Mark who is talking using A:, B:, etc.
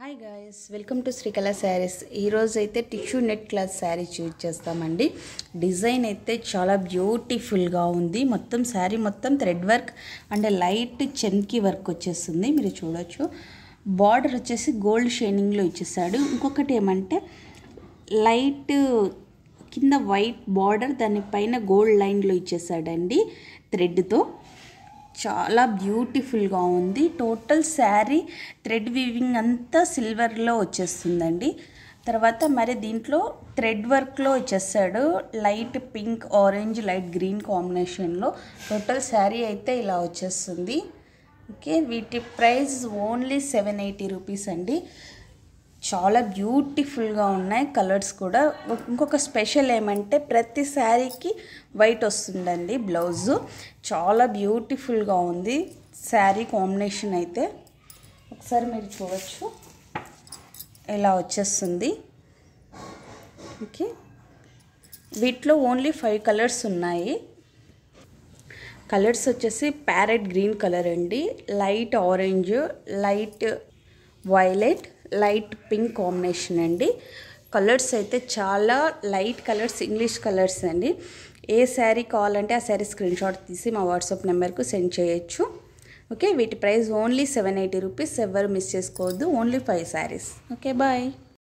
A: Hi guys, welcome to Srikala sarees. ఈరోజు అయితే tissue net cloth saree choose చేస్తామండి. డిజైన్ అయితే చాలా బ్యూటిఫుల్గా ఉంది. మొత్తం శారీ మొత్తం థ్రెడ్ వర్క్ అండ్ లైట్ చెమ్కీ వర్క్ వచ్చేస్తుంది. మీరు చూడొచ్చు. బార్డర్ వచ్చేసి గోల్డ్ షైనింగ్లో ఇచ్చేసాడు. ఇంకొకటి ఏమంటే లైట్ కింద వైట్ బార్డర్, దానిపైన గోల్డ్ లైన్లో ఇచ్చేసాడండి థ్రెడ్తో. చాలా బ్యూటిఫుల్గా ఉంది. టోటల్ శారీ థ్రెడ్ వీవింగ్ అంతా సిల్వర్లో వచ్చేస్తుందండి. తర్వాత మరి దీంట్లో థ్రెడ్ వర్క్లో వచ్చేసాడు light pink, orange, light green కాంబినేషన్లో. టోటల్ శారీ అయితే ఇలా వచ్చేస్తుంది. ఓకే, వీటి ప్రైస్ ఓన్లీ 780 రూపీస్ అండి. చాలా బ్యూటిఫుల్గా ఉన్నాయి కలర్స్ కూడా. ఇంకొక స్పెషల్ ఏమంటే ప్రతి శారీకి వైట్ వస్తుందండి బ్లౌజు. చాలా బ్యూటిఫుల్గా ఉంది శారీ కాంబినేషన్ అయితే. ఒకసారి మీరు చూడవచ్చు, ఇలా వచ్చేస్తుంది. ఓకే, వీటిలో ఓన్లీ 5 కలర్స్ ఉన్నాయి. కలర్స్ వచ్చేసి ప్యారెట్ గ్రీన్ కలర్ అండి, light orange, light violet, light pink combination అండి. కలర్స్ అయితే చాలా లైట్ కలర్స్, ఇంగ్లీష్ కలర్స్ అండి. ఏ శారీ కావాలంటే ఆ శారీ స్క్రీన్ షాట్ తీసి మా వాట్సాప్ నెంబర్కు సెండ్ చేయొచ్చు. ఓకే, వీటి ప్రైస్ ఓన్లీ 780 రూపీస్. ఎవరు మిస్ చేసుకోవద్దు. ఓన్లీ 5 శారీస్. Okay, bye.